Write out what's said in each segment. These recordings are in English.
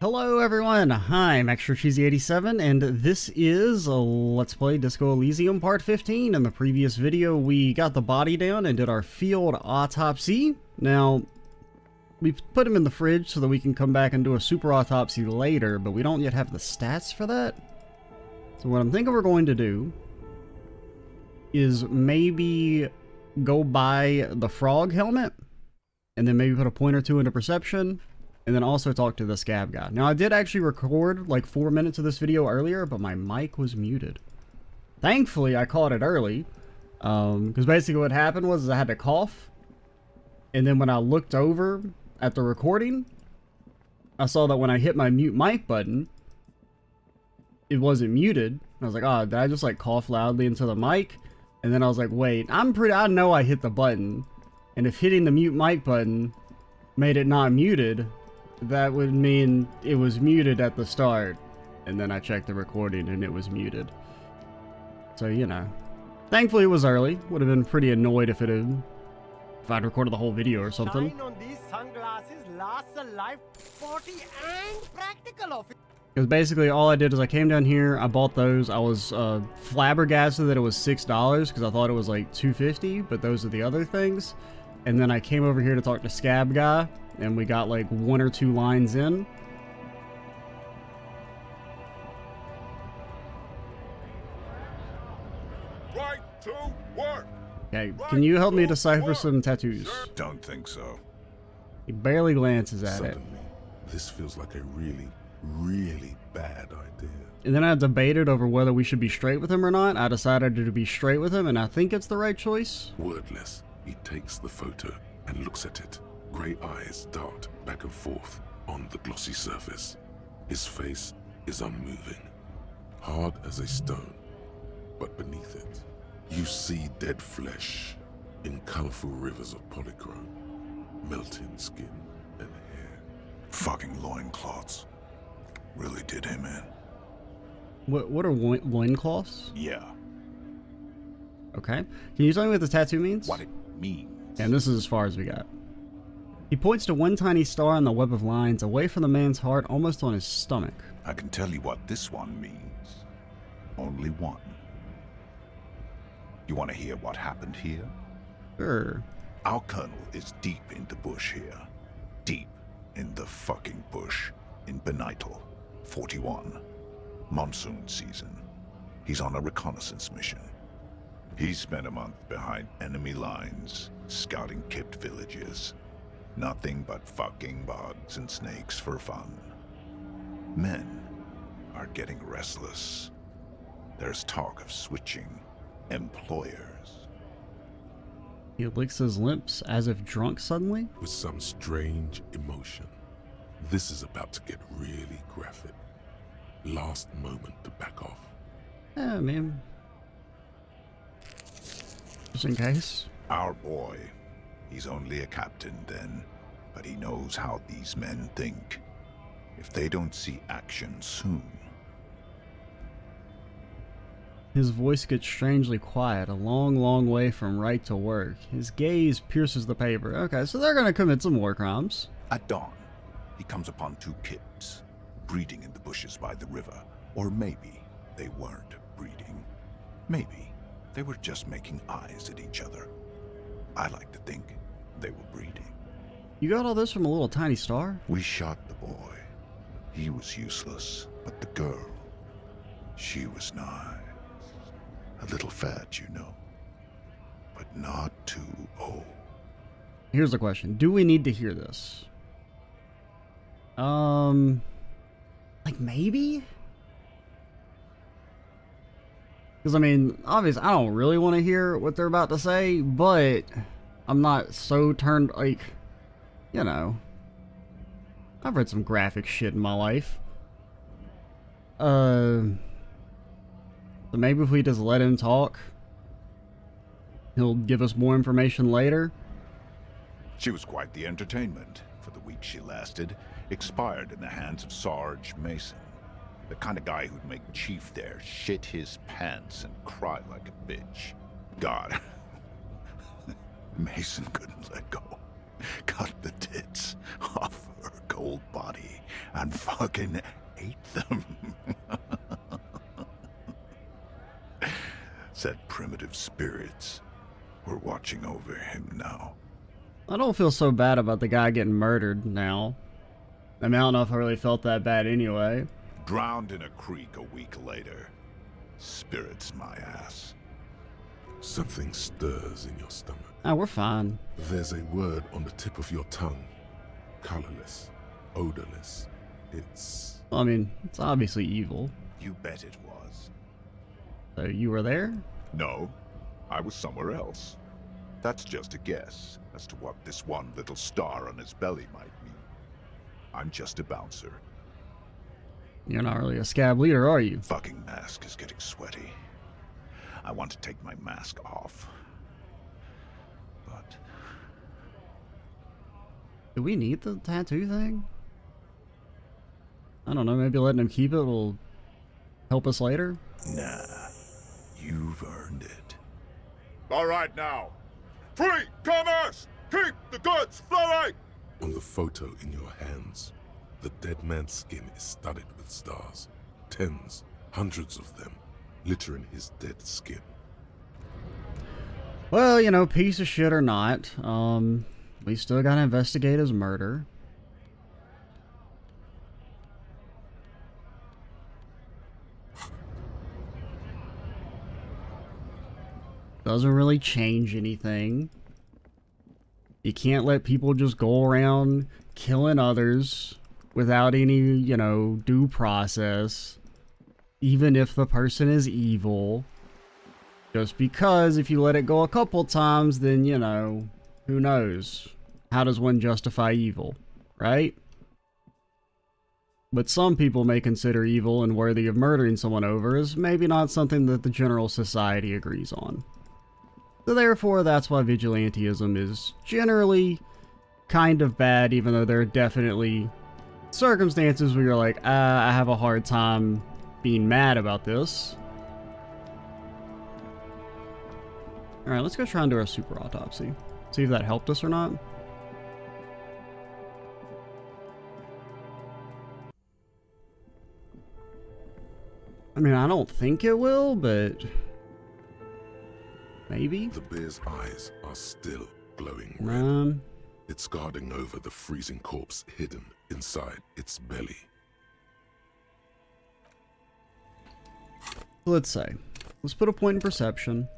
Hello everyone, I'm Extra Cheesy 87 and this is Let's Play Disco Elysium Part 15. In the previous video we got the body down and did our field autopsy. Now, we put him in the fridge so that we can come back and do a super autopsy later, but we don't yet have the stats for that. So what I'm thinking we're going to do is maybe go buy the frog helmet and then maybe put a point or two into perception. And then also talk to the scab guy. Now, I did actually record like 4 minutes of this video earlier, but my mic was muted. Thankfully, I caught it early. Because basically what happened was I had to cough. And then when I looked over at the recording, I saw that when I hit my mute mic button, it wasn't muted. I was like, oh, did I just like cough loudly into the mic? And then I was like, wait, I know I hit the button. And if hitting the mute mic button made it not muted, that would mean it was muted at the start, and then I checked the recording and it was muted. So, you know, thankfully it was early. Would have been pretty annoyed if I'd recorded the whole video or something. Shine on these sunglasses lasts a life 40 and practical of it. Because basically all I did is I came down here, I bought those. I was flabbergasted that it was $6 because I thought it was like $2.50, but those are the other things. And then I came over here to talk to Scab Guy, and we got like 1 or 2 lines in. Right to work. Okay, can you help me decipher some tattoos? Don't think so. He barely glances at it. Suddenly, this feels like a really bad idea. And then I debated over whether we should be straight with him or not. I decided to be straight with him, and I think it's the right choice. Wordless, he takes the photo and looks at it. Grey eyes dart back and forth on the glossy surface. His face is unmoving, hard as a stone. But beneath it, you see dead flesh in colorful rivers of polychrome, melting skin and hair. Fucking loincloths. Really did him in. What are loincloths? Yeah. Okay. Can you tell me what the tattoo means? What it means. And this is as far as we got. He points to one tiny star on the web of lines away from the man's heart, almost on his stomach. I can tell you what this one means. Only one. You want to hear what happened here? Sure. Our colonel is deep in the bush here. Deep in the fucking bush in Benital, 41. Monsoon season. He's on a reconnaissance mission. He spent a month behind enemy lines, scouting kept villages. Nothing but fucking bugs and snakes for fun. Men are getting restless. There's talk of switching employers. He licks his lips as if drunk suddenly. With some strange emotion. This is about to get really graphic. Last moment to back off. Yeah, man. Just in case. Our boy. He's only a captain then, but he knows how these men think. If they don't see action soon. His voice gets strangely quiet, a long way from right to work. His gaze pierces the paper. Okay, so they're gonna commit some war crimes. At dawn, he comes upon 2 kids, breeding in the bushes by the river. Or maybe they weren't breeding. Maybe they were just making eyes at each other. I like to think they were breeding. You got all this from a little tiny star? We shot the boy. He was useless, but the girl, she was nice. A little fat, you know, but not too old. Here's the question. Do we need to hear this? Like maybe? Because, I mean, obviously, I don't really want to hear what they're about to say, but I'm not so turned, like, you know. I've read some graphic shit in my life. So maybe if we just let him talk, he'll give us more information later. She was quite the entertainment for the week she lasted. Expired in the hands of Sarge Mason. The kind of guy who'd make Chief there shit his pants and cry like a bitch. God. Mason couldn't let go. Cut the tits off her cold body and fucking ate them. Said primitive spirits were watching over him now. I don't feel so bad about the guy getting murdered now. I mean, I don't know if I really felt that bad anyway. Drowned in a creek a week later. Spirits my ass. Something stirs in your stomach. Ah, we're fine. There's a word on the tip of your tongue. Colorless, odorless. It's... Well, I mean, it's obviously evil. You bet it was. So you were there? No, I was somewhere else. That's just a guess as to what this one little star on his belly might mean. I'm just a bouncer. You're not really a scab leader, are you? Fucking mask is getting sweaty. I want to take my mask off. But Do we need the tattoo thing? I don't know, maybe letting him keep it will help us later? nah, you've earned it. All right now. Free commerce! Keep the goods flowing! on the photo in your hands. The dead man's skin is studded with stars. Tens, hundreds of them, littering his dead skin. Well, you know, piece of shit or not, we still gotta investigate his murder. Doesn't really change anything. You can't let people just go around killing others without any, you know, due process. Even if the person is evil. Just because if you let it go a couple times, then, you know, who knows? How does one justify evil, right? But some people may consider evil and worthy of murdering someone over is maybe not something that the general society agrees on. So therefore, that's why vigilantism is generally kind of bad, even though there are definitely circumstances where you're like, I have a hard time being mad about this. Alright, let's go try and do our super autopsy. See if that helped us or not. I mean, I don't think it will, but maybe? The bear's eyes are still glowing red. It's guarding over the freezing corpse hidden inside its belly. Let's say. Let's put a point in perception.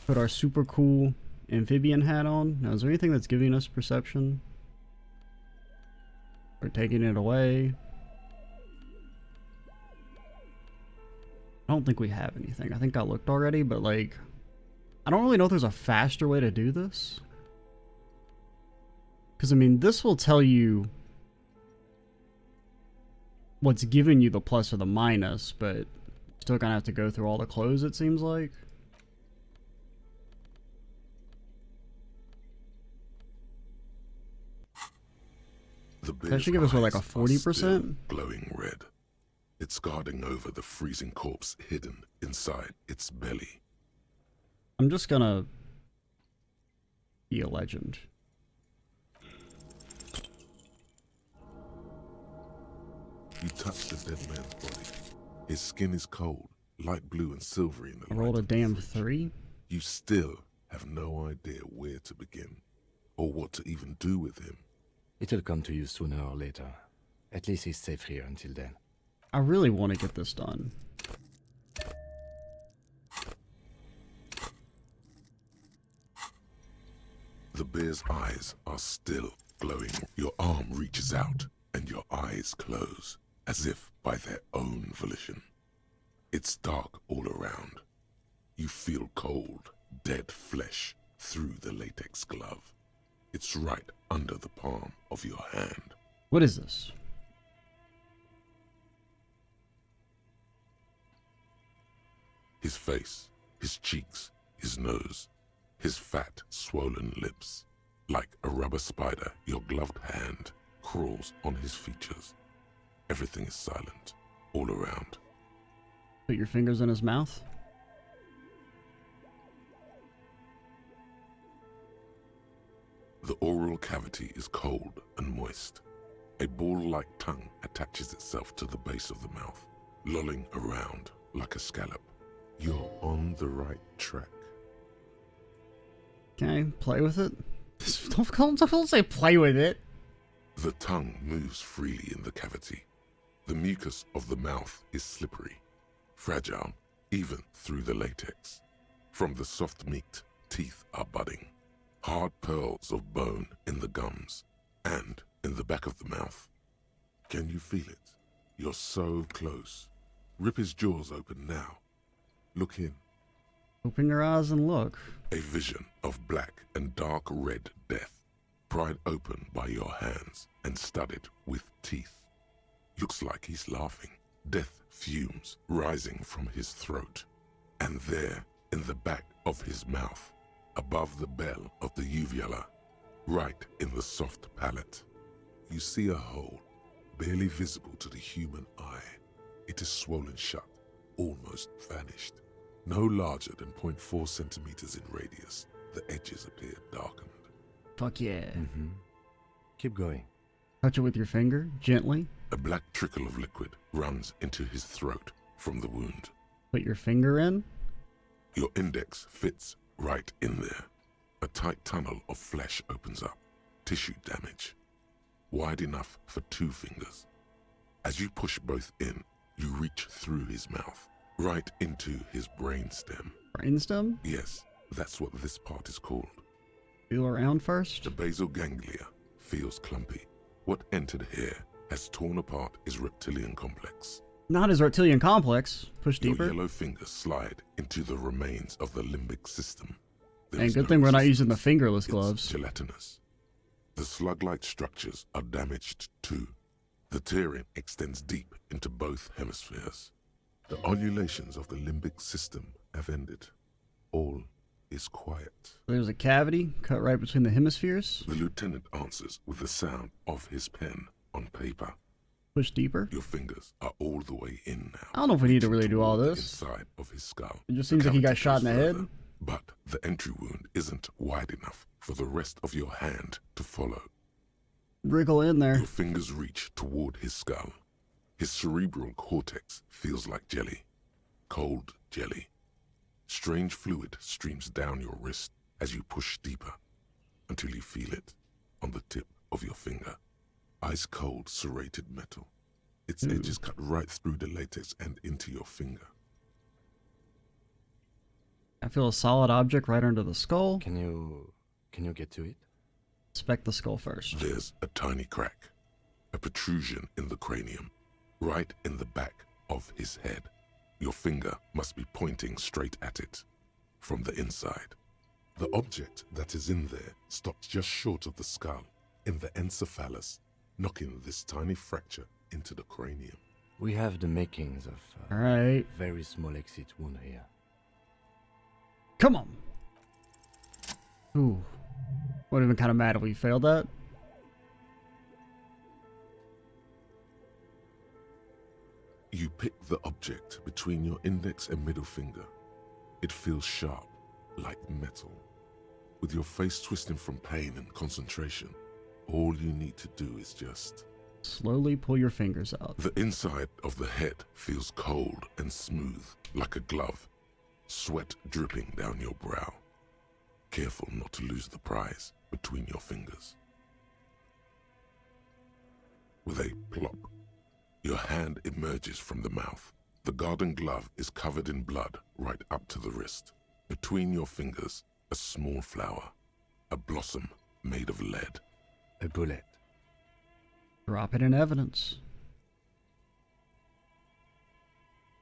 Put our super cool amphibian hat on. Now, is there anything that's giving us perception? Or taking it away? I don't think we have anything. I think I looked already, but like, I don't really know if there's a faster way to do this. Because, I mean, this will tell you what's giving you the plus or the minus, but still gonna have to go through all the clothes, it seems like. That should give us, what, like a 40%? Glowing red. It's guarding over the freezing corpse hidden inside its belly. I'm just gonna be a legend. You touch the dead man's body. His skin is cold, light blue and silvery in the I light rolled a of the damn fridge. 3. You still have no idea where to begin, or what to even do with him. It'll come to you sooner or later. At least he's safe here until then. I really want to get this done. The bear's eyes are still glowing. Your arm reaches out, and your eyes close, as if by their own volition. It's dark all around. You feel cold, dead flesh through the latex glove. It's right under the palm of your hand. What is this? His face, his cheeks, his nose, his fat, swollen lips. Like a rubber spider, your gloved hand crawls on his features. Everything is silent, all around. Put your fingers in his mouth. The oral cavity is cold and moist. A ball-like tongue attaches itself to the base of the mouth, lolling around like a scallop. You're on the right track. Okay, play with it. Don't say play with it. The tongue moves freely in the cavity. The mucus of the mouth is slippery, fragile, even through the latex. From the soft meat, teeth are budding. Hard pearls of bone in the gums and in the back of the mouth. Can you feel it? You're so close. Rip his jaws open now. Look in. Open your eyes and look. A vision of black and dark red death, pried open by your hands and studded with teeth. Looks like he's laughing. Death fumes rising from his throat. And there, in the back of his mouth, above the bell of the uvula, right in the soft palate, you see a hole, barely visible to the human eye. It is swollen shut, almost vanished. No larger than 0.4 centimeters in radius, the edges appear darkened. Fuck yeah. Keep going. Touch it with your finger, gently. A black trickle of liquid runs into his throat from the wound. Put your finger in. Your index fits right in there. A tight tunnel of flesh opens up. Tissue damage. Wide enough for 2 fingers. As you push both in, you reach through his mouth, right into his brainstem. Brainstem? Yes, that's what this part is called. Feel around first. The basal ganglia feels clumpy. What entered here has torn apart his reptilian complex. Not his reptilian complex. Push deeper. Your yellow fingers slide into the remains of the limbic system. There And is good no thing we're not using the resistance. fingerless It's gloves. gelatinous. The slug-like structures are damaged too. The tearing extends deep into both hemispheres. The undulations of the limbic system have ended. All is quiet. There's a cavity cut right between the hemispheres. The lieutenant answers with the sound of his pen on paper. Push deeper. Your fingers are all the way in now. I don't know if we need to reaching really do all toward the this. inside of his skull. It just The seems like he got cavity shot in goes the head. further, but the entry wound isn't wide enough for the rest of your hand to follow. Wriggle in there. Your fingers reach toward his skull. His cerebral cortex feels like jelly. Cold jelly. Strange fluid streams down your wrist as you push deeper until you feel it on the tip of your finger. Ice cold serrated metal. Its edges cut right through the latex and into your finger. I feel a solid object right under the skull. Can you get to it? Inspect the skull first. There's a tiny crack, a protrusion in the cranium, right in the back of his head. Your finger must be pointing straight at it, from the inside. The object that is in there stops just short of the skull, in the encephalus, knocking this tiny fracture into the cranium. We have the makings of All right. very small exit wound here. Come on. Ooh. Would have been kind of mad if we failed that. You pick the object between your index and middle finger. It feels sharp, like metal. With your face twisting from pain and concentration, all you need to do is just... Slowly pull your fingers out. The inside of the head feels cold and smooth, like a glove. Sweat dripping down your brow. Careful not to lose the prize between your fingers. With a plop, your hand emerges from the mouth. The garden glove is covered in blood right up to the wrist. Between your fingers, a small flower, a blossom made of lead. A bullet. Drop it in evidence.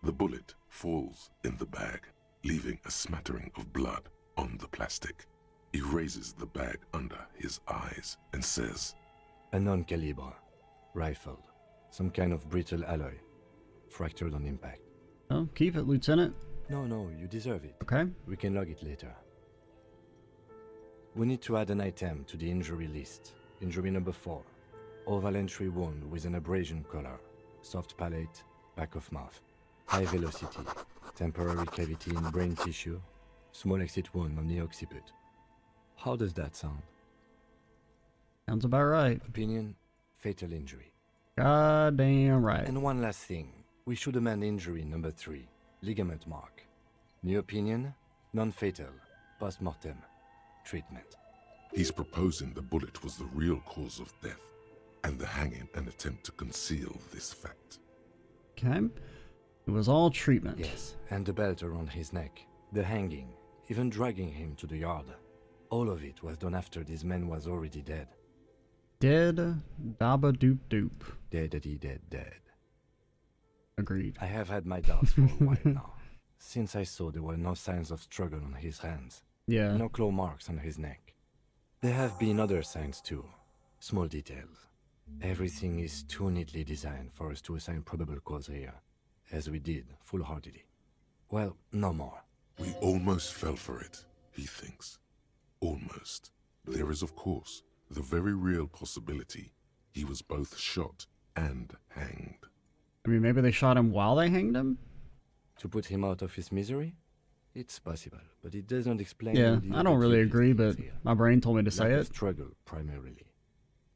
The bullet falls in the bag, leaving a smattering of blood on the plastic. He raises the bag under his eyes and says, A non-calibre. Rifled. Some kind of brittle alloy. Fractured on impact. Oh, keep it, Lieutenant. No, you deserve it. Okay. We can log it later. We need to add an item to the injury list. Injury number 4. Oval entry wound with an abrasion color. Soft palate, back of mouth. High velocity. Temporary cavity in brain tissue. Small exit wound on the occiput. How does that sound? Sounds about right. Opinion, fatal injury. Goddamn right. And one last thing. We should amend injury number 3, ligament mark. New opinion, non-fatal, post-mortem, treatment. He's proposing the bullet was the real cause of death, and the hanging an attempt to conceal this fact. Okay. It was all treatment. Yes, and the belt around his neck, the hanging, even dragging him to the yard. All of it was done after this man was already dead. Dead, dabba doop doop. Dead. Agreed. I have had my doubts for a while now, since I saw there were no signs of struggle on his hands, Yeah. no claw marks on his neck. There have been other signs too, small details. Everything is too neatly designed for us to assign probable cause here, as we did, full-heartedly. Well, no more. We almost fell for it, he thinks. Almost. There is, of course, the very real possibility he was both shot and hanged. I mean, maybe they shot him while they hanged him? To put him out of his misery? It's possible, but it doesn't explain... Yeah, the I don't really objective agree, things but here. my brain told me to say Lack it. of struggle, primarily.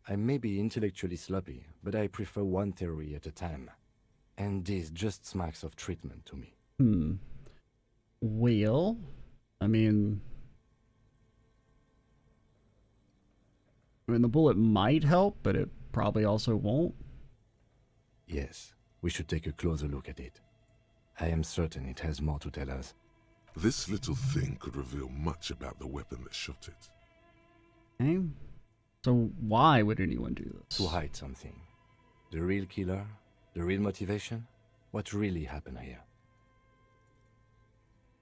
I may be intellectually sloppy, but I prefer one theory at a time. And this just smacks of treatment to me. Well, I mean, the bullet might help, but it probably also won't. Yes, we should take a closer look at it. I am certain it has more to tell us. This little thing could reveal much about the weapon that shot it. Okay. So why would anyone do this? To hide something. The real killer? The real motivation? What really happened here?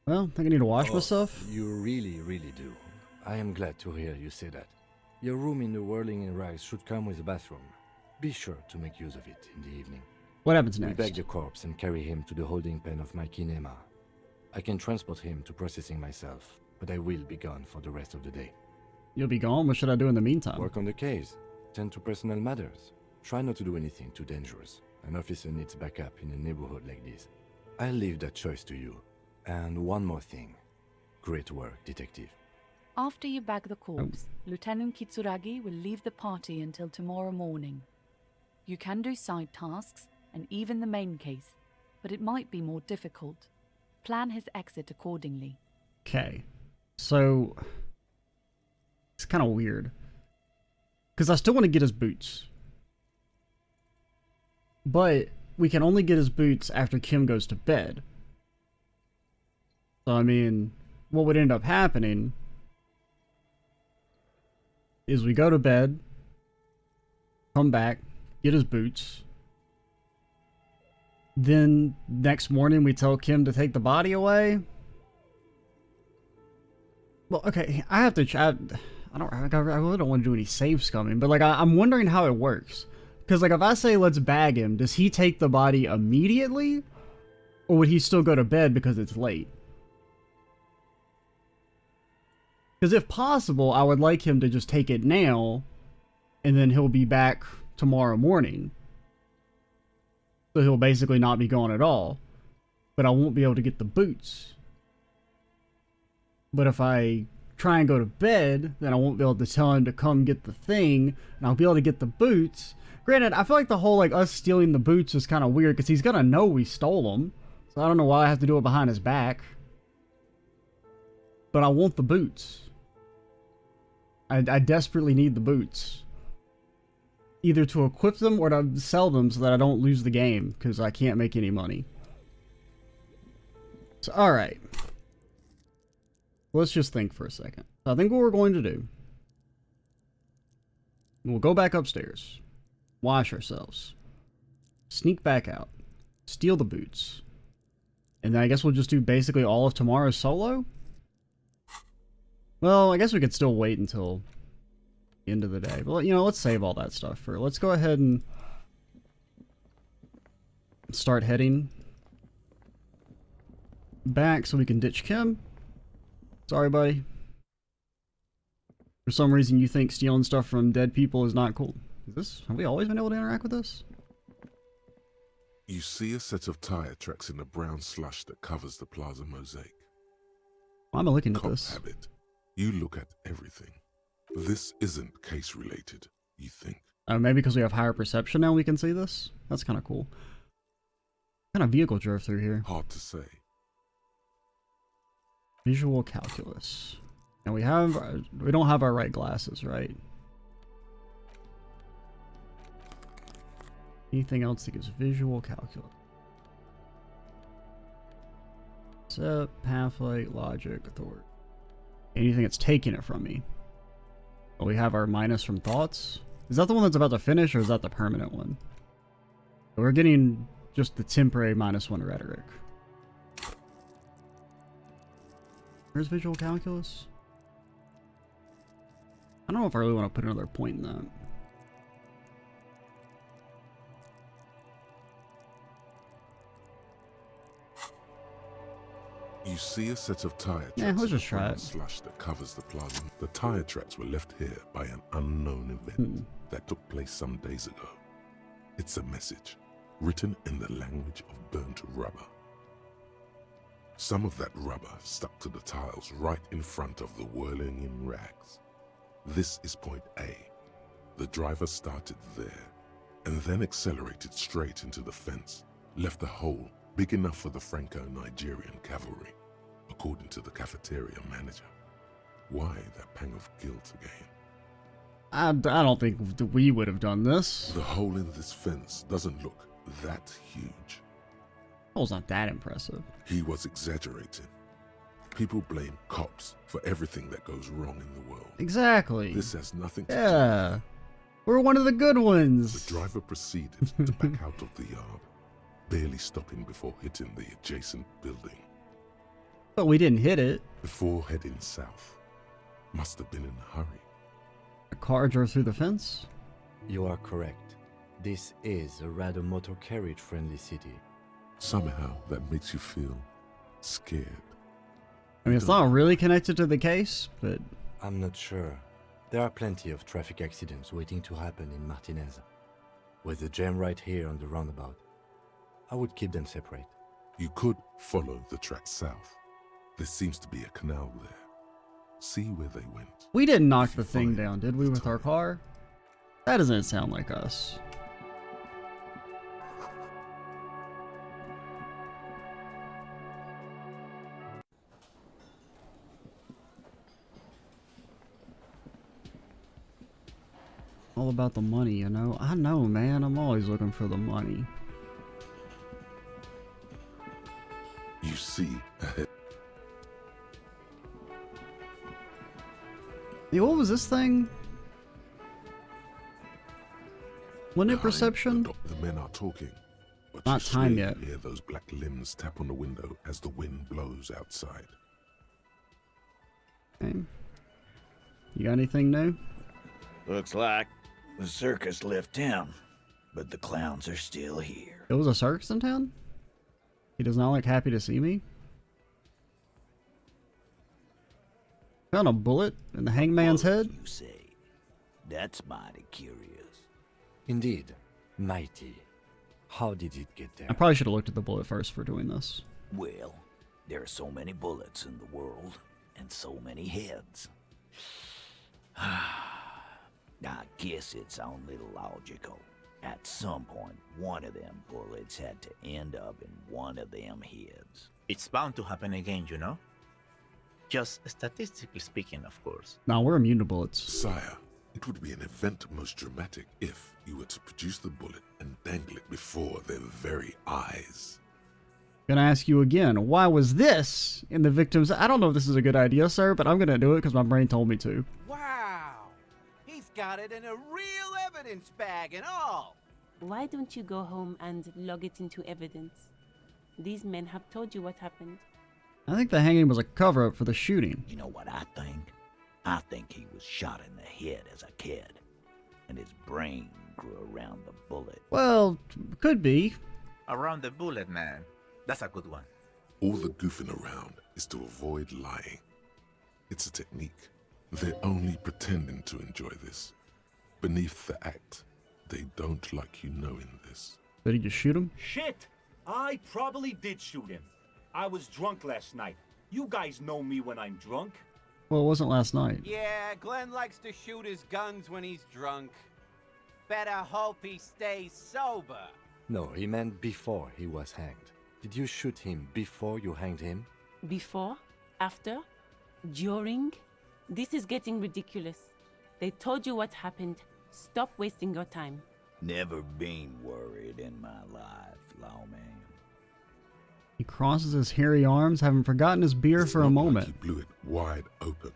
Well, I think I need to wash myself. You really, really do. I am glad to hear you say that. Your room in the Whirling in Rags should come with a bathroom. Be sure to make use of it in the evening. What happens We next? bag the corpse and carry him to the holding pen of my kinema. I can transport him to processing myself, but I will be gone for the rest of the day. You'll be gone? What should I do in the meantime? Work on the case. Tend to personal matters. Try not to do anything too dangerous. An officer needs backup in a neighborhood like this. I'll leave that choice to you. And one more thing. Great work, detective. After you bag the corpse, Lieutenant Kitsuragi will leave the party until tomorrow morning. You can do side tasks and even the main case, but it might be more difficult. Plan his exit accordingly. Okay. So, it's kind of weird. Because I still want to get his boots. But we can only get his boots after Kim goes to bed. So, I mean, what would end up happening is we go to bed, come back, get his boots. Then, next morning, we tell Kim to take the body away. Well, okay, I have to try. I really don't want to do any save scumming, but like, I'm wondering how it works. Because, like, if I say let's bag him, does he take the body immediately? Or would he still go to bed because it's late? Because if possible, I would like him to just take it now, and then he'll be back tomorrow morning. So he'll basically not be gone at all. But I won't be able to get the boots. But if I try and go to bed, then I won't be able to tell him to come get the thing, and I'll be able to get the boots. Granted, I feel like the whole, like, us stealing the boots is kind of weird, because he's gonna know we stole them. So I don't know why I have to do it behind his back. But I want the boots. I desperately need the boots. Either to equip them or to sell them so that I don't lose the game, because I can't make any money. So, alright. Let's just think for a second. I think what we're going to do, we'll go back upstairs, wash ourselves, sneak back out, steal the boots, and then I guess we'll just do basically all of tomorrow's solo? Well, I guess we could still wait until the end of the day. But, you know, let's save all that stuff for... Let's go ahead and start heading back so we can ditch Kim. Sorry, buddy. For some reason you think stealing stuff from dead people is not cool. Have we always been able to interact with this? You see a set of tire tracks in the brown slush that covers the plaza mosaic. Why am I looking at Cop this? habit. You look at everything. This isn't case related. you think. Maybe because we have higher perception now we can see this? That's kind of cool. What kind of vehicle drove through here? Hard to say. Visual calculus. And we don't have our right glasses, right? Anything else that gives visual calculus? Set, pathlight, logic, authority. Anything that's taking it from me. Oh, we have our minus from thoughts. Is that the one that's about to finish, or is that the permanent one? We're getting just the temporary -1 rhetoric. Where's visual calculus? I don't know if I really want to put another point in that. You see a set of tire tracks. Yeah, let's in the just try brown it. slush that covers the plaza. The tire tracks were left here by an unknown event that took place some days ago. It's a message, written in the language of burnt rubber. Some of that rubber stuck to the tiles right in front of the whirling in rags. This is point A. The driver started there, and then accelerated straight into the fence, left a hole big enough for the Franco-Nigerian cavalry, according to the cafeteria manager. Why that pang of guilt again? I don't think we would have done this. The hole in this fence doesn't look that huge. That was not that impressive. He was exaggerating. People blame cops for everything that goes wrong in the world. Exactly. This has nothing to Yeah. We're one of the good do. ones. The driver proceeded to back out of the yard, barely stopping before hitting the adjacent building. But we didn't hit it. Before heading south. Must have been in a hurry. A car drove through the fence. You are correct. This is a rather motor carriage friendly city. Somehow that makes you feel scared. I mean, it's not really connected to the case, but I'm not sure. There are plenty of traffic accidents waiting to happen in Martinez. With the jam right here on the roundabout, I would keep them separate. You could follow the track south. There seems to be a canal there. See where they went. we didn't knock If you the thing find down, did we, with our car? That doesn't sound like us. All about the money, you know? I know, man. I'm always looking for the money. You see ahead. Hey, what was this thing? Wasn't it Behind perception? The men are talking. But Not you time swear yet. you hear those black limbs tap on the window as the wind blows outside. Okay. You got anything new? Looks like the circus left town, but the clowns are still here. It was a circus in town? He does not look happy to see me? Found a bullet in the hangman's head? You say? That's mighty curious. Indeed, mighty. How did it get there? I probably should have looked at the bullet first for doing this. Well, there are so many bullets in the world, and so many heads. I guess it's only logical. At some point, one of them bullets had to end up in one of them heads. It's bound to happen again, you know? Just statistically speaking, of course. Nah, we're immune to bullets. Sire, it would be an event most dramatic if you were to produce the bullet and dangle it before their very eyes. Gonna ask you again, why was this in the victim's... I don't know if this is a good idea, sir, but I'm gonna do it because my brain told me to. Wow! He's got it in a real evidence bag and all! Why don't you go home and log it into evidence? These men have told you what happened. I think the hanging was a cover-up for the shooting. You know what I think? I think he was shot in the head as a kid, and his brain grew around the bullet. Well, could be. Around the bullet, man. That's a good one. All the goofing around is to avoid lying. It's a technique. They're only pretending to enjoy this. Beneath the act, they don't like you knowing this. Did he just shoot him? Shit! I probably did shoot him. I was drunk last night. You guys know me when I'm drunk. Well, it wasn't last night. Yeah, Glenn likes to shoot his guns when he's drunk. Better hope he stays sober. No, he meant before he was hanged. Did you shoot him before you hanged him? Before? After? During? This is getting ridiculous. They told you what happened. Stop wasting your time. Never been worried in my life, lawman. He crosses his hairy arms, having forgotten his beer It's for a not like moment. you blew it wide open,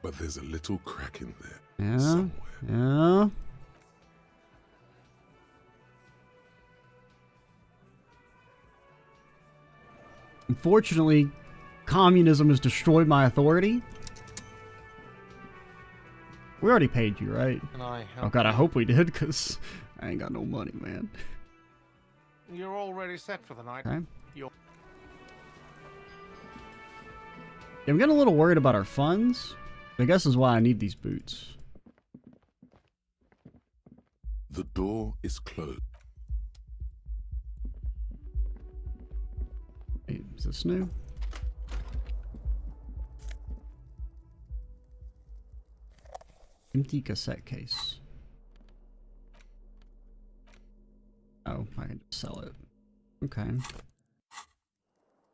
but there's a little crack in there. Yeah, Somewhere. yeah. Unfortunately, communism has destroyed my authority. We already paid you, right? Can I Oh help god, I you? hope we did, because I ain't got no money, man. You're already set for the night. Okay. You're Yeah, I'm getting a little worried about our funds. I guess is why I need these boots. The door is closed. Wait, is this new? Empty cassette case. Oh, I can just sell it. Okay.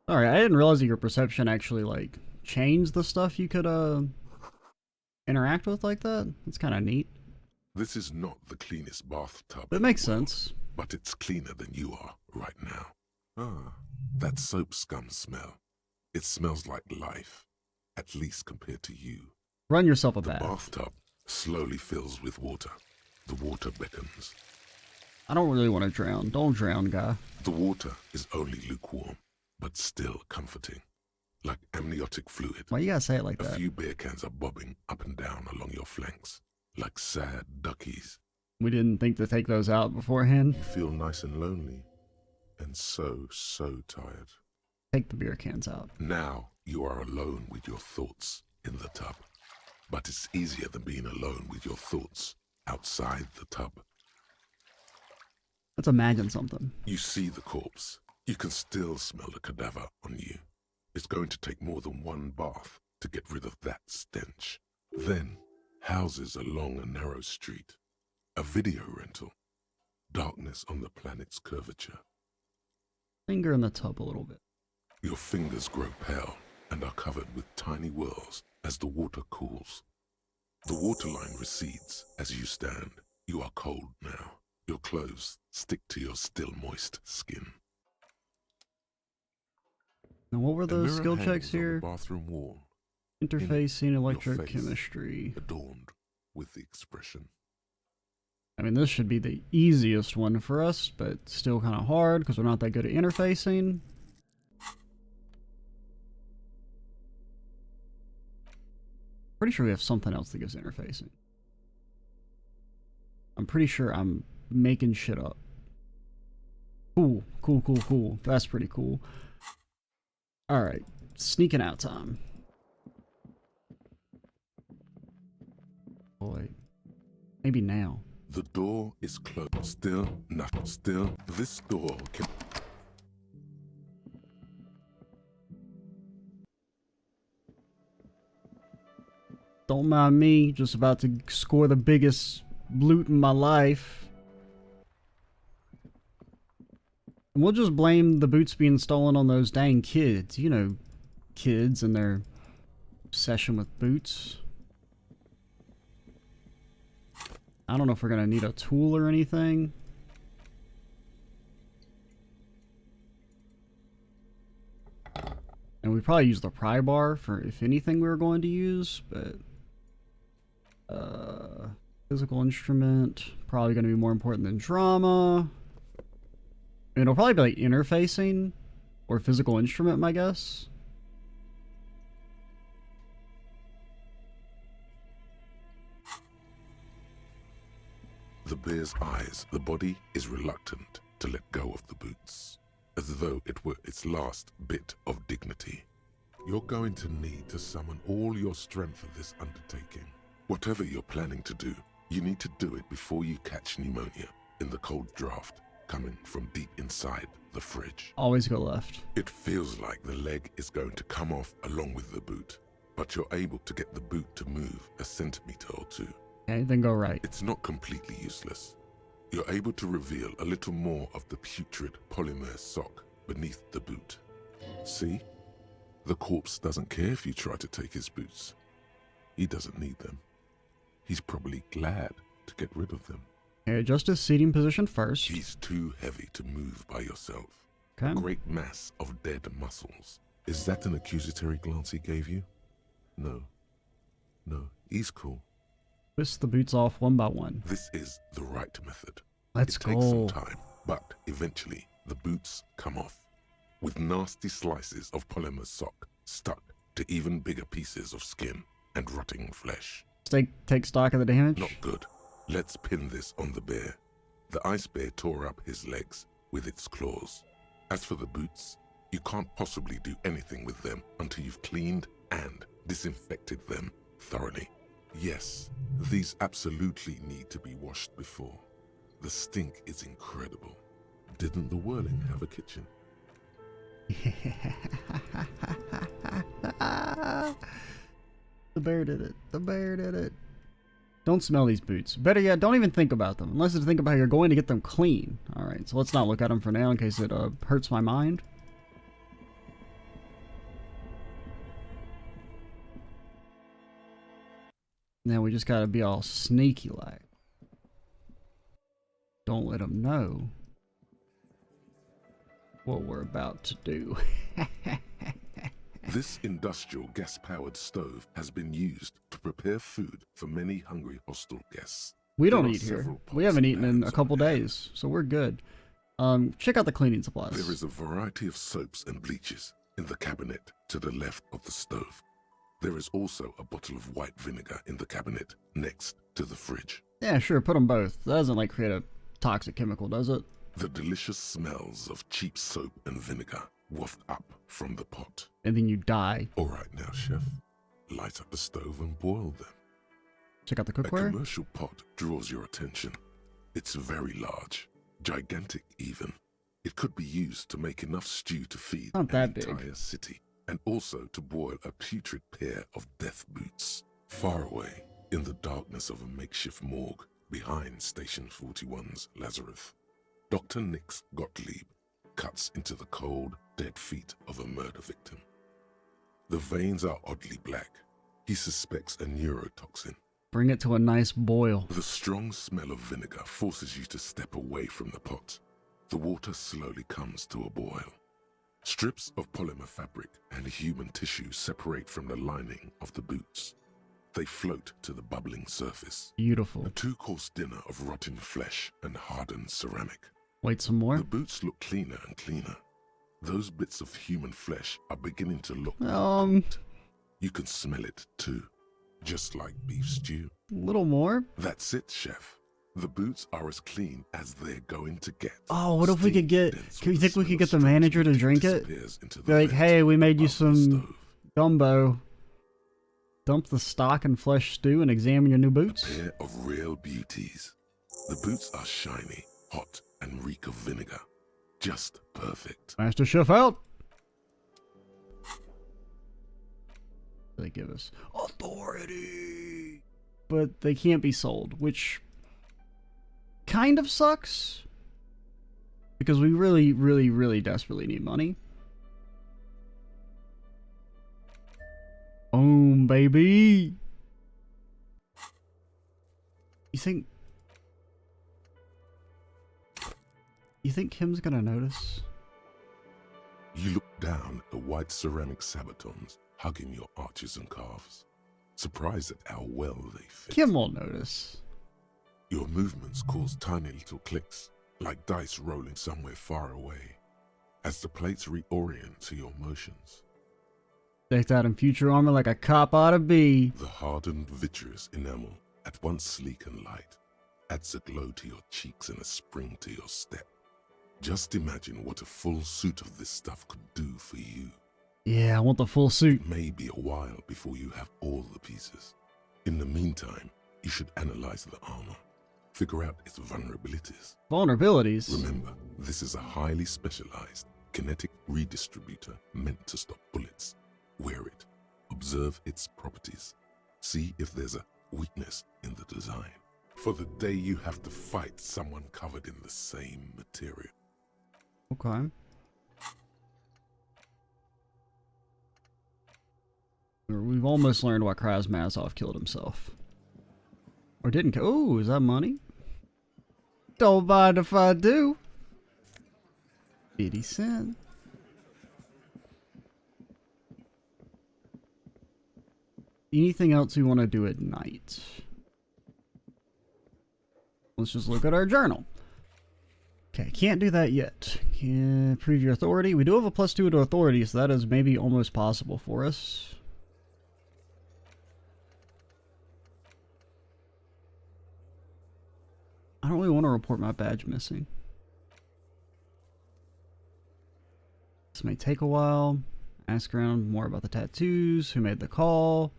Alright, I didn't realize that your perception actually, like, changed the stuff you could, interact with like that. That's kind of neat. This is not the cleanest bathtub. It in makes the world, sense. But it's cleaner than you are right now. Ah, that soap scum smell. It smells like life, at least compared to you. Run yourself a The bath. bathtub slowly fills with water. The water beckons. I don't really want to drown. Don't drown, guy. The water is only lukewarm, but still comforting. Like amniotic fluid. Why you gotta say it like A that? few beer cans are bobbing up and down along your flanks, like sad duckies. We didn't think to take those out beforehand. You feel nice and lonely, and so tired. Take the beer cans out. Now you are alone with your thoughts in the tub. But it's easier than being alone with your thoughts outside the tub. Let's imagine something. You see the corpse. You can still smell the cadaver on you. It's going to take more than one bath to get rid of that stench. Then, houses along a narrow street. A video rental. Darkness on the planet's curvature. Finger in the tub a little bit. Your fingers grow pale and are covered with tiny whirls as the water cools. The waterline recedes as you stand. You are cold now. Your clothes stick to your still moist skin. Now, what were A the mirror skill hangs checks on the here? bathroom wall. Interfacing, Your face electrochemistry. adorned with the expression. I mean, this should be the easiest one for us, but still kind of hard because we're not that good at interfacing. Pretty sure we have something else that gives interfacing. I'm pretty sure I'm making shit up. Cool, cool, cool, cool. That's pretty cool. Alright, sneaking out time. Boy, maybe now. The door is closed. Still nothing. Still, this door can... Don't mind me, just about to score the biggest loot in my life. And we'll just blame the boots being stolen on those dang kids. You know, kids and their obsession with boots. I don't know if we're gonna need a tool or anything. And we probably use the pry bar for if anything we were going to use, but physical instrument, probably going to be more important than drama. It'll probably be like interfacing or physical instrument, my guess. The bear's eyes. The body is reluctant to let go of the boots, as though it were its last bit of dignity. You're going to need to summon all your strength for this undertaking. Whatever you're planning to do, you need to do it before you catch pneumonia in the cold draft coming from deep inside the fridge. Always go left. It feels like the leg is going to come off along with the boot, but you're able to get the boot to move a centimeter or two. Okay, then go right. It's not completely useless. You're able to reveal a little more of the putrid polymer sock beneath the boot. See? The corpse doesn't care if you try to take his boots. He doesn't need them. He's probably glad to get rid of them. Okay, adjust his seating position first. He's too heavy to move by yourself. Okay. A great mass of dead muscles. Is that an accusatory glance he gave you? No. No, he's cool. Twist the boots off one by one. This is the right method. Let's It takes some go. time, but eventually the boots come off, with nasty slices of polymer sock stuck to even bigger pieces of skin and rotting flesh. Take stock of the damage. Not good. Let's pin this on the bear. The ice bear tore up his legs with its claws. As for the boots, you can't possibly do anything with them until you've cleaned and disinfected them thoroughly. Yes, these absolutely need to be washed before. The stink is incredible. Didn't the Whirling have a kitchen? The bear did it. The bear did it. Don't smell these boots. Better yet, don't even think about them. Unless you think about how you're going to get them clean. Alright, so let's not look at them for now in case it hurts my mind. Now we just gotta be all sneaky like. Don't let them know what we're about to do. This industrial gas-powered stove has been used to prepare food for many hungry hostel guests. We don't There are eat here. several We pots haven't and eaten in a pans couple on hand. days, so we're good. Check out the cleaning supplies. There is a variety of soaps and bleaches in the cabinet to the left of the stove. There is also a bottle of white vinegar in the cabinet next to the fridge. Yeah, sure, put them both. That doesn't like create a toxic chemical, does it? The delicious smells of cheap soap and vinegar waft up from the pot. And then you die. All right now, chef. Light up the stove and boil them. Check out the A cookware. commercial pot draws your attention. It's very large, gigantic even. It could be used to make enough stew to feed Not an that big. entire city, and also to boil a putrid pair of death boots. Far away, in the darkness of a makeshift morgue behind Station 41's Lazarus, Dr. Nix Gottlieb cuts into the cold, dead feet of a murder victim. The veins are oddly black. He suspects a neurotoxin. Bring it to a nice boil. The strong smell of vinegar forces you to step away from the pot. The water slowly comes to a boil. Strips of polymer fabric and human tissue separate from the lining of the boots. They float to the bubbling surface. Beautiful. A two-course dinner of rotten flesh and hardened ceramic. Wait, some more? The boots look cleaner and cleaner. Those bits of human flesh are beginning to look cooked. You can smell it too, just like beef stew. A little more? That's it, chef. The boots are as clean as they're going to get. Oh, what if we could get... Can you think we could get the strange manager to drink it? disappears into the Be like, vent hey, we made you above the some stove. gumbo. Dump the stock and flesh stew and examine your new boots. A pair of real beauties. The boots are shiny, hot, and reek of vinegar. Just perfect. Master Chef out! They give us authority! But they can't be sold, which kind of sucks. Because we really, really, really desperately need money. Boom, baby! You think Kim's gonna notice? You look down at the white ceramic sabatons hugging your arches and calves, surprised at how well they fit. Kim won't notice. Your movements cause tiny little clicks, like dice rolling somewhere far away, as the plates reorient to your motions. Decked out in future armor like a cop ought to be. The hardened vitreous enamel, at once sleek and light, adds a glow to your cheeks and a spring to your step. Just imagine what a full suit of this stuff could do for you. Yeah, I want the full suit. It may be a while before you have all the pieces. In the meantime, you should analyze the armor, figure out its vulnerabilities. Vulnerabilities? Remember, this is a highly specialized kinetic redistributor meant to stop bullets. Wear it, observe its properties, see if there's a weakness in the design. For the day you have to fight someone covered in the same material. Okay. We've almost learned why Krasmazov killed himself. Or didn't kill. Oh, is that money? Don't mind if I do. 50 cents. Anything else we want to do at night? Let's just look at our journal. Okay, can't do that yet. Can prove your authority. We do have a +2 to authority, so that is maybe almost possible for us. I don't really want to report my badge missing. This may take a while. Ask around more about the tattoos. Who made the call?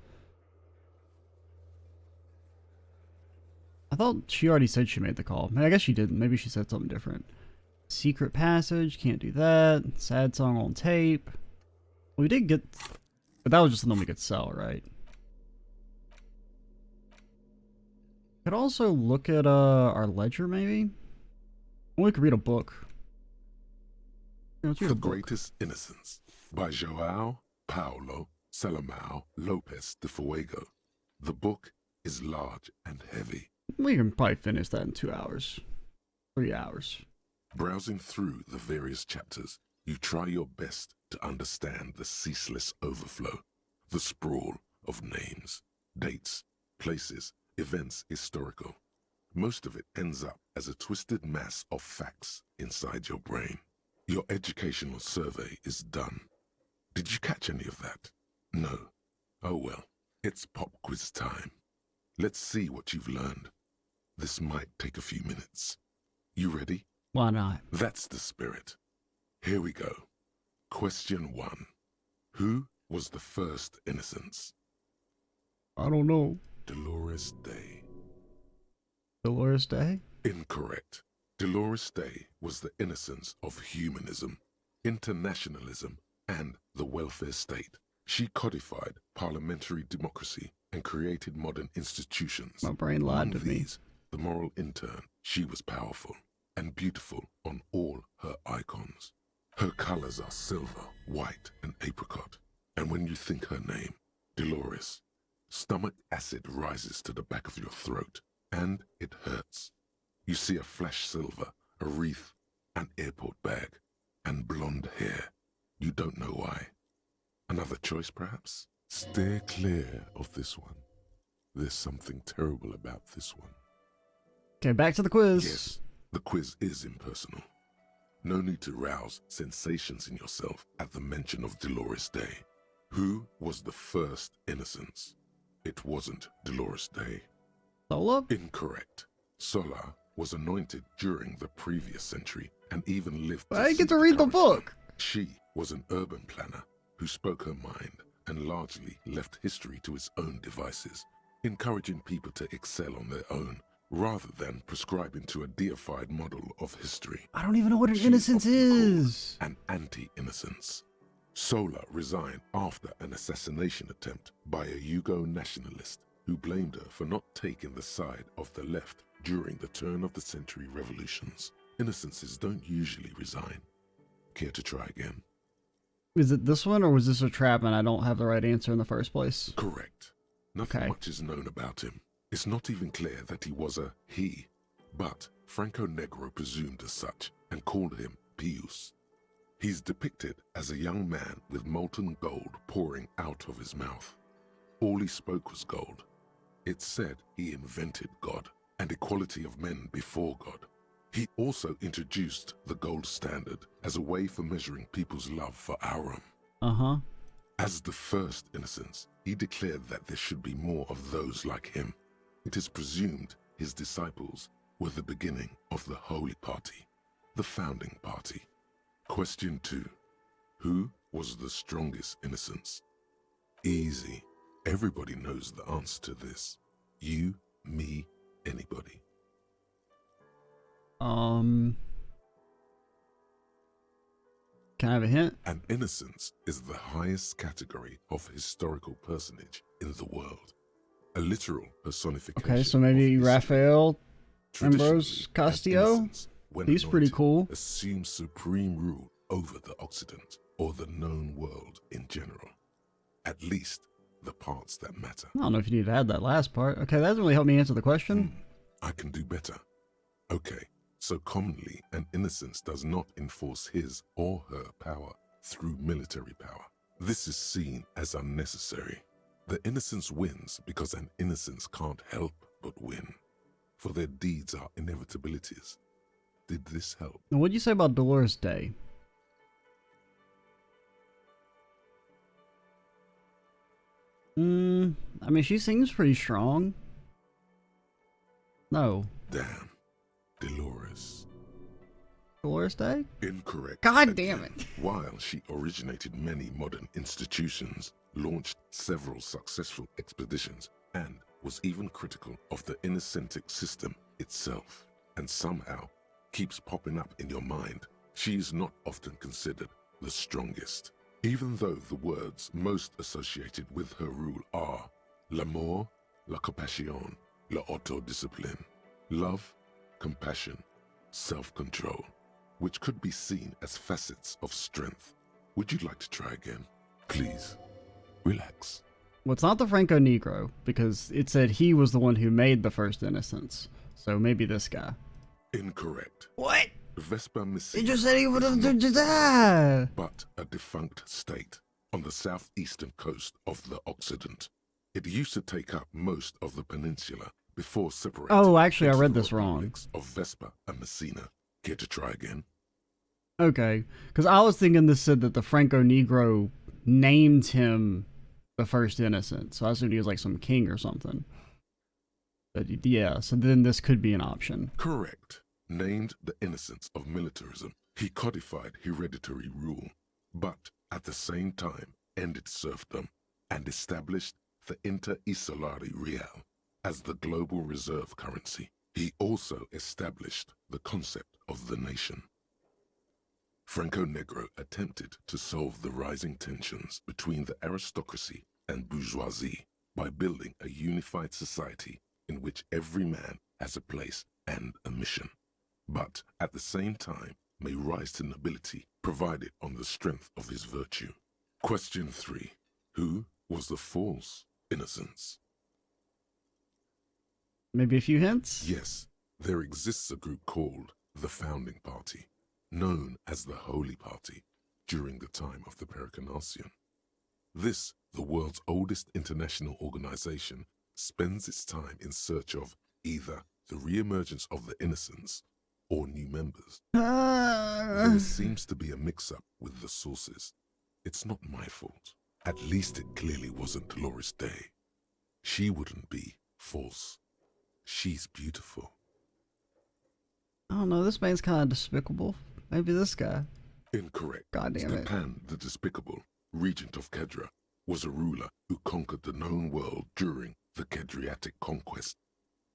I thought she already said she made the call. I guess she didn't. Maybe she said something different. Secret passage. Can't do that. Sad song on tape. We did get... But that was just the one we could sell, right? Could also look at our ledger, maybe? Or we could read a book. Yeah, let's read a The book. Greatest Innocence by João Paulo Salomão Lopes de Fuego. The book is large and heavy. We can probably finish that in 2 hours. 3 hours. Browsing through the various chapters, you try your best to understand the ceaseless overflow, the sprawl of names, dates, places, events historical. Most of it ends up as a twisted mass of facts inside your brain. Your educational survey is done. Did you catch any of that? No. Oh well, it's pop quiz time. Let's see what you've learned. This might take a few minutes. You ready? Why not? That's the spirit. Here we go. Question 1. Who was the first innocence? I don't know. Dolores Day. Dolores Day? Incorrect. Dolores Day was the innocence of humanism, internationalism, and the welfare state. She codified parliamentary democracy and created modern institutions. My brain lied Among to me. these, the moral intern, she was powerful and beautiful on all her icons. Her colors are silver, white, and apricot. And when you think her name, Dolores, stomach acid rises to the back of your throat, and it hurts. You see a flash silver, a wreath, an airport bag, and blonde hair. You don't know why. Another choice, perhaps? Steer clear of this one. There's something terrible about this one. Okay, back to the quiz. Yes, the quiz is impersonal. No need to rouse sensations in yourself at the mention of Dolores Day. Who was the first innocence? It wasn't Dolores Day. Sola? Incorrect. Sola was anointed during the previous century and even lived to I see get to read the current book. one. She was an urban planner who spoke her mind and largely left history to its own devices, encouraging people to excel on their own rather than prescribing to a deified model of history. I don't even know what an She's innocence often called is. an anti-innocence. Sola resigned after an assassination attempt by a Yugo nationalist who blamed her for not taking the side of the left during the turn-of-the-century revolutions. Innocences don't usually resign. Care to try again? Is it this one, or was this a trap and I don't have the right answer in the first place? Correct. Nothing Okay. much is known about him. It's not even clear that he was a he, but Franco Negro presumed as such and called him Pius. He's depicted as a young man with molten gold pouring out of his mouth. All he spoke was gold. It's said he invented God and equality of men before God. He also introduced the gold standard as a way for measuring people's love for Arum. Uh-huh. As the first innocence, he declared that there should be more of those like him. It is presumed his disciples were the beginning of the Holy Party, the founding party. Question 2. Who was the strongest innocence? Easy. Everybody knows the answer to this. You, me, anybody. Can I have a hint? An innocence is the highest category of historical personage in the world. a literal personification. Okay, so maybe of Raphael Traditionally, Ambrose an Castillo? innocence, when He's pretty anointed, cool. assumes supreme rule over the Occident or the known world in general. At least the parts that matter. I don't know if you need to add that last part. Okay, that doesn't really help me answer the question. I can do better. Okay, so commonly an innocence does not enforce his or her power through military power. This is seen as unnecessary. The innocence wins because an innocence can't help but win, for their deeds are inevitabilities. Did this help? Now, what'd you say about Dolores Day? I mean, she seems pretty strong. No. Damn. Dolores. Dolores Day? Incorrect. God damn it. While she originated many modern institutions, launched several successful expeditions, and was even critical of the innocentic system itself, and somehow keeps popping up in your mind, she is not often considered the strongest. Even though the words most associated with her rule are l'amour, la compassion, la autodiscipline, love, compassion, self-control, which could be seen as facets of strength. Would you like to try again? Please, relax. Well, it's not the Franco Negro, because it said he was the one who made the first Innocence. So maybe this guy. Incorrect. What? Vespa Messina. It just said he would have is done not that. but a defunct state on the southeastern coast of the Occident. It used to take up most of the peninsula before separating. Oh, actually, I into read the this wrong. republics of Vespa and Messina. Care to try again? Okay, because I was thinking this said that the Franco Negro named him the first Innocent, so I assumed he was like some king or something. But yeah, so then this could be an option. Correct. Named the innocence of militarism, he codified hereditary rule, but at the same time ended serfdom and established the inter-isolari real as the global reserve currency. He also established the concept of the nation. Franco Negro attempted to solve the rising tensions between the aristocracy and bourgeoisie by building a unified society in which every man has a place and a mission, but at the same time may rise to nobility provided on the strength of his virtue. Question 3. Who was the false innocence? Maybe a few hints? Yes, there exists a group called the Founding Party, known as the Holy Party, during the time of the Pericarnacian. This, the world's oldest international organization, spends its time in search of either the re-emergence of the innocents or new members. There seems to be a mix-up with the sources. It's not my fault. At least it clearly wasn't Dolores Day. She wouldn't be false. She's beautiful. I don't know, this man's kind of despicable. Maybe this guy. Incorrect. God damn it. Stepan the Despicable, regent of Kedra, was a ruler who conquered the known world during the Kedriatic conquest,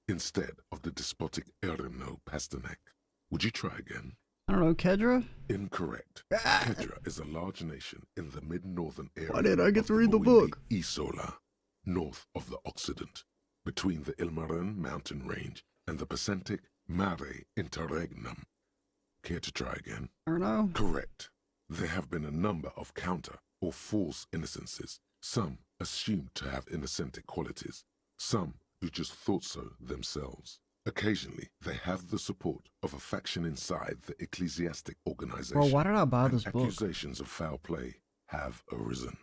instead of the despotic Erno Pasternak. Would you try again? I don't know, Kedra? Incorrect. Kedra is a large nation in the mid-northern area. Why didn't I get to of read the Bouindi book? Isola, north of the Occident, between the Ilmarin mountain range and the Pacentic Mare Interregnum. Care to try again? I don't know. Correct. There have been a number of counter or false innocences, some assumed to have innocentic qualities, some who just thought so themselves. Occasionally, they have the support of a faction inside the ecclesiastic organization. Bro, why did I buy and this book? accusations of foul play have arisen.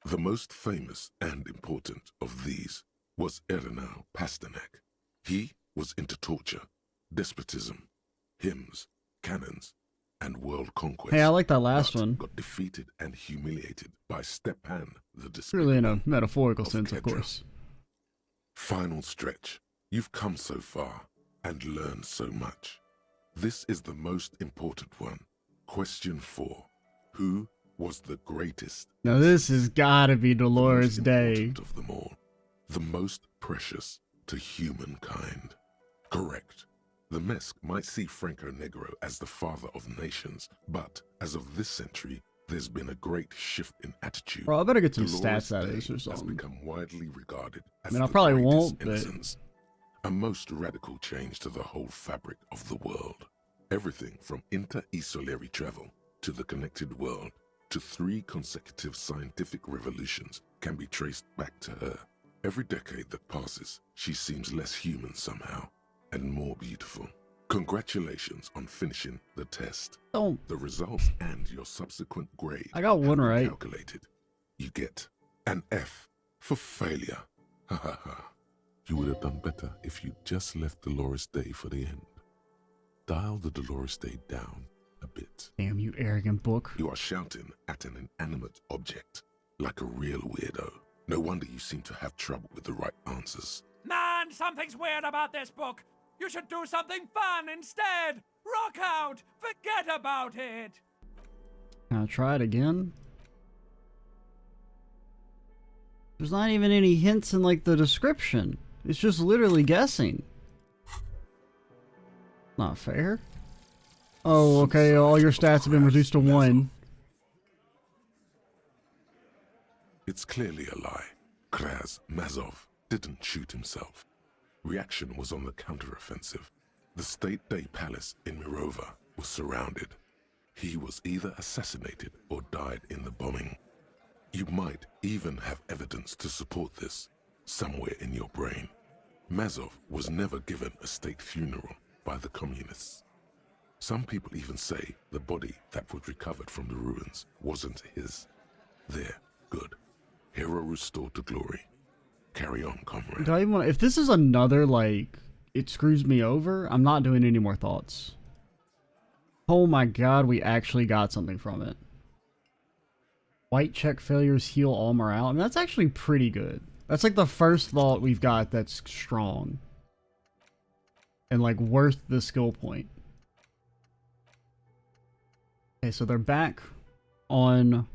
The most famous and important of these was Erno Pasternak. He was into torture, despotism, hymns, cannons, and world conquest. Hey, I like that last but one. got defeated and humiliated by Stepan the It's really in a Despicable metaphorical of sense, of Kedra. course. Final stretch. You've come so far and learned so much. This is the most important one. Question 4. Who was the greatest? Now this has gotta be Dolores the most Day. important of them all, the most precious to humankind. Correct. The Mesk might see Franco Negro as the father of nations, but as of this century, There's been a great shift in attitude. Bro, I better get some Dolores stats out of Day this or has something. become widely regarded as I mean, I the probably greatest won't, but innocence. A most radical change to the whole fabric of the world. Everything from inter-esolary travel to the connected world to 3 consecutive scientific revolutions can be traced back to her. Every decade that passes, she seems less human somehow and more beautiful. Congratulations on finishing the test. don't. The results and your subsequent grade I got one have been right. calculated. You get an F for failure. Ha ha ha. You would have done better if you just left Dolores Day for the end. Dial the Dolores Day down a bit. Damn you, arrogant book. You are shouting at an inanimate object like a real weirdo. No wonder you seem to have trouble with the right answers. Man, something's weird about this book. You should do something fun instead. Rock out. Forget about it. Can I try it again? There's not even any hints in, like, the description. It's just literally guessing. Not fair. Oh, okay, all your stats have been reduced to 1. It's clearly a lie. Kraz Mazov didn't shoot himself. Reaction was on the counteroffensive. The State Day Palace in Mirova was surrounded. He was either assassinated or died in the bombing. You might even have evidence to support this, somewhere in your brain. Mazov was never given a state funeral by the communists. Some people even say the body that was recovered from the ruins wasn't his. There, good. Hero restored to glory. Carry on, comrade. Do I even want, if this is another, like, it screws me over, I'm not doing any more thoughts. Oh my god, we actually got something from it. White check failures heal all morale. I mean, that's actually pretty good. That's like the first thought we've got that's strong. And like worth the skill point. Okay, so they're back on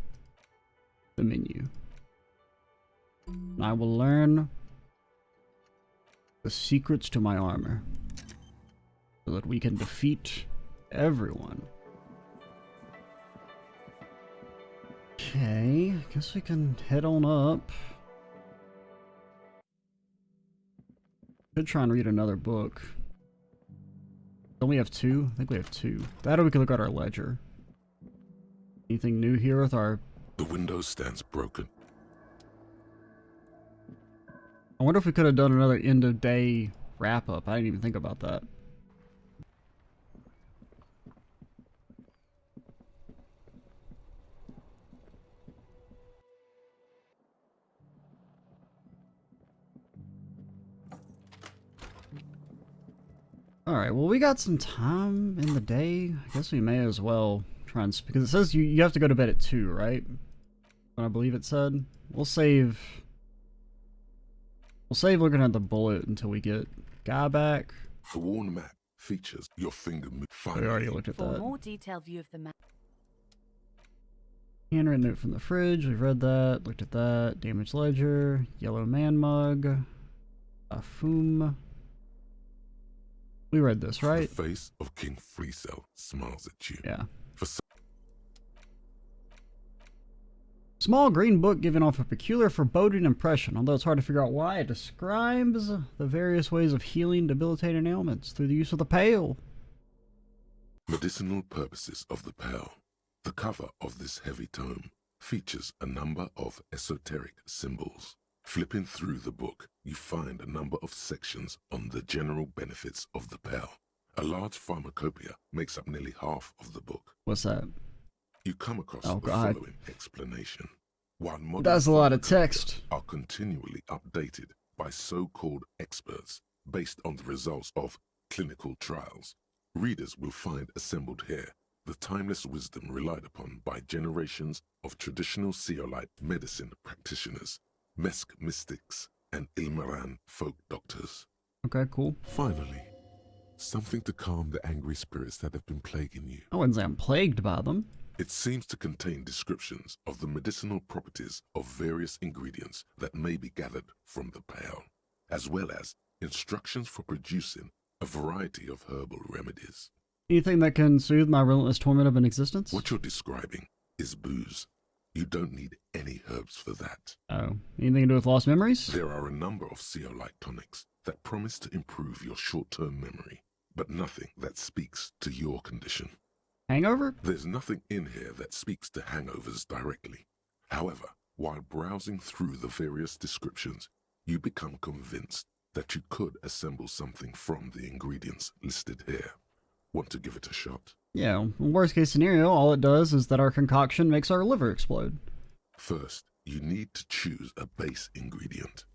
the menu. I will learn the secrets to my armor so that we can defeat everyone. Okay, guess we can head on up. Could try and read another book. Don't we have 2? I think we have 2. That or we could look at our ledger. Anything new here with our... The window stands broken. I wonder if we could have done another end of day wrap up. I didn't even think about that. Alright, well we got some time in the day. I guess we may as well try and... Because it says you have to go to bed at 2, right? I believe it said. We'll save looking at the bullet until we get Guy back. The worn map features your finger move. We already looked at For a that. more detailed view of the map. Handwritten note from the fridge. We've read that. Looked at that. Damaged ledger. Yellow man mug. Afum. We read this, right? The face of King Freecell smiles at you. Yeah. For some Small green book giving off a peculiar foreboding impression, although it's hard to figure out why. It describes the various ways of healing debilitating ailments through the use of the pail. medicinal purposes of the Pale. The cover of this heavy tome features a number of esoteric symbols. Flipping through the book, you find a number of sections on the general benefits of the Pale. A large pharmacopoeia makes up nearly half of the book. What's that? You come across Oh, the God. following explanation. While modern That's a lot of pharmacopoeia text. are continually updated by so-called experts based on the results of clinical trials, readers will find assembled here the timeless wisdom relied upon by generations of traditional Seolite medicine practitioners, Mesk mystics, and Ilmaran folk doctors. Okay, cool. Finally, something to calm the angry spirits that have been plaguing you. I wouldn't say I'm plagued by them. It seems to contain descriptions of the medicinal properties of various ingredients that may be gathered from the Pale, as well as instructions for producing a variety of herbal remedies. Anything that can soothe my relentless torment of an existence? What you're describing is booze. You don't need any herbs for that. Oh, anything to do with lost memories? There are a number of CO-like tonics that promise to improve your short-term memory, but nothing that speaks to your condition. Hangover? There's nothing in here that speaks to hangovers directly. However, while browsing through the various descriptions, you become convinced that you could assemble something from the ingredients listed here. Want to give it a shot? Yeah, worst case scenario, all it does is that our concoction makes our liver explode. First, you need to choose a base ingredient.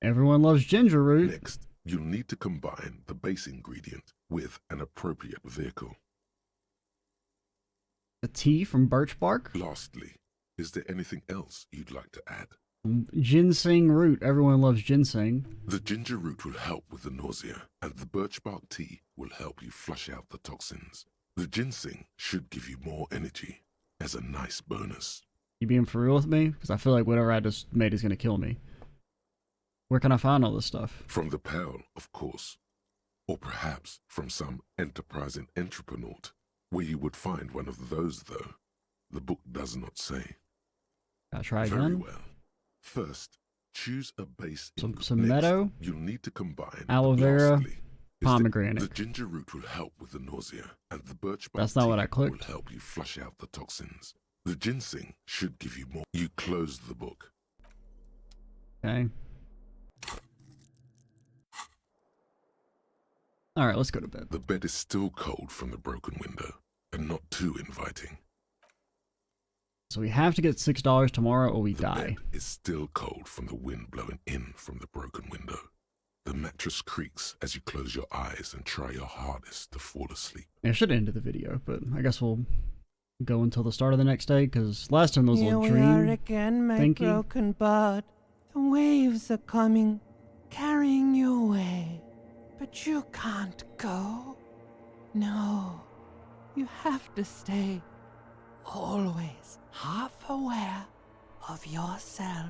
Everyone loves ginger root. Next, you'll need to combine the base ingredient with an appropriate vehicle. A tea from birch bark? Lastly, is there anything else you'd like to add? Ginseng root. Everyone loves ginseng. The ginger root will help with the nausea, and the birch bark tea will help you flush out the toxins. The ginseng should give you more energy as a nice bonus. You being for real with me? Because I feel like whatever I just made is going to kill me. Where can I find all this stuff? From the Pearl, of course. Or perhaps from some enterprising entrepreneur. Where you would find one of those, though, the book does not say. I'll try again. Very well. First, choose a base. Some meadow. You'll need to combine aloe vera, lastly, pomegranate. The ginger root will help with the nausea, and the birch bark That's not what I tea clicked. will help you flush out the toxins. The ginseng should give you more. You close the book. Okay. All right, let's go to bed. The bed is still cold from the broken window, and not too inviting. So we have to get $6 tomorrow or we die. It's still cold from the wind blowing in from the broken window. The mattress creaks as you close your eyes and try your hardest to fall asleep. I should end the video, but I guess we'll go until the start of the next day, because last time there was a little dream. Here we are again, my broken bird. The waves are coming, carrying you away. But you can't go. No, you have to stay. Always half aware of yourself.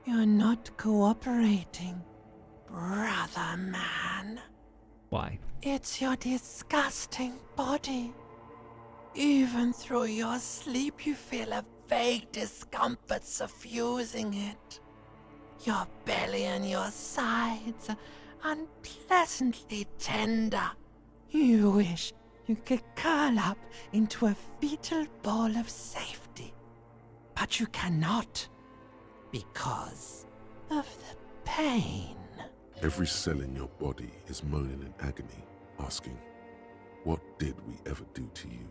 You're not cooperating, brother man. Why? It's your disgusting body. Even through your sleep, you feel a vague discomfort suffusing it. Your belly and your sides are unpleasantly tender. You wish you could curl up into a fetal ball of safety. But you cannot, because of the pain. Every cell in your body is moaning in agony, asking, what did we ever do to you?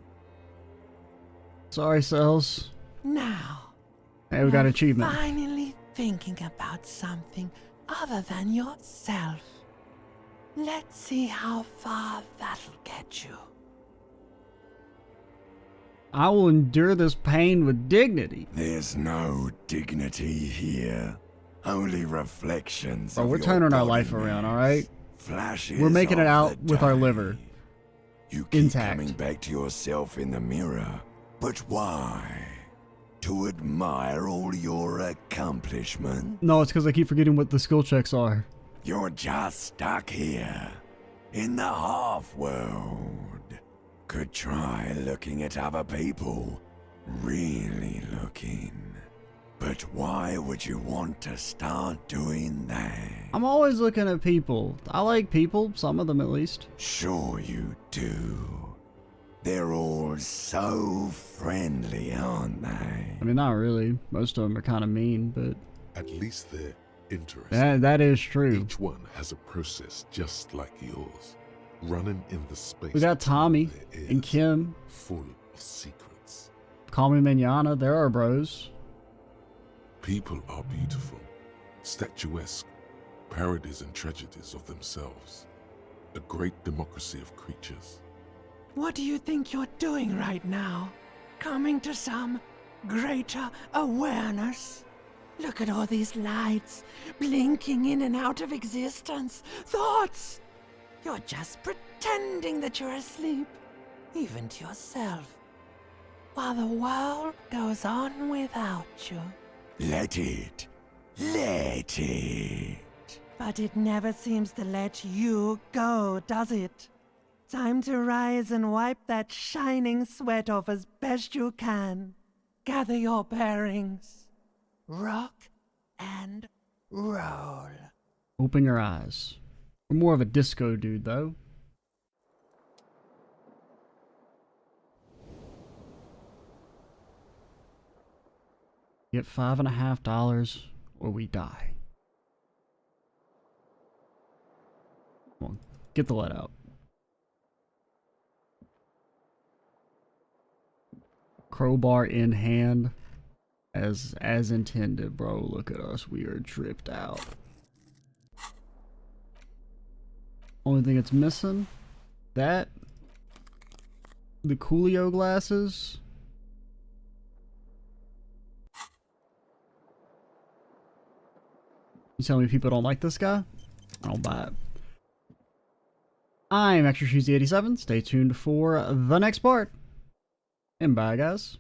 Sorry, cells. Now, hey, we got an achievement. Finally thinking about something other than yourself. Let's see how far that'll get you. I will endure this pain with dignity. There's no dignity here. Only reflections. Bro, we're turning our life around, alright? We're making it out with our liver. You keep intact. Coming back to yourself in the mirror. But why? To admire all your accomplishments? No, it's because I keep forgetting what the skill checks are. You're just stuck here, in the half-world. Could try looking at other people. Really looking. But why would you want to start doing that? I'm always looking at people. I like people, some of them at least. Sure you do. They're all so friendly, aren't they? I mean, not really. Most of them are kind of mean, but... At least they're interesting. That is true. Each one has a process just like yours. Running in the space. We got Tommy and Kim. Full of secrets. Call me Manana. They're our bros. People are beautiful. Statuesque. Parodies and tragedies of themselves. A great democracy of creatures. What do you think you're doing right now? Coming to some greater awareness? Look at all these lights, blinking in and out of existence. Thoughts! You're just pretending that you're asleep, even to yourself, while the world goes on without you. Let it. Let it. But it never seems to let you go, does it? Time to rise and wipe that shining sweat off as best you can. Gather your bearings. Rock and roll. Open your eyes. We're more of a disco dude, though. Get $5.50 or we die. Come on, get the lead out. Crowbar in hand, as intended, bro. Look at us, we are tripped out. Only thing it's missing, the Coolio glasses. You tell me people don't like this guy? I don't buy it. I'm Extra Cheesy 87. Stay tuned for the next part. And bye, guys.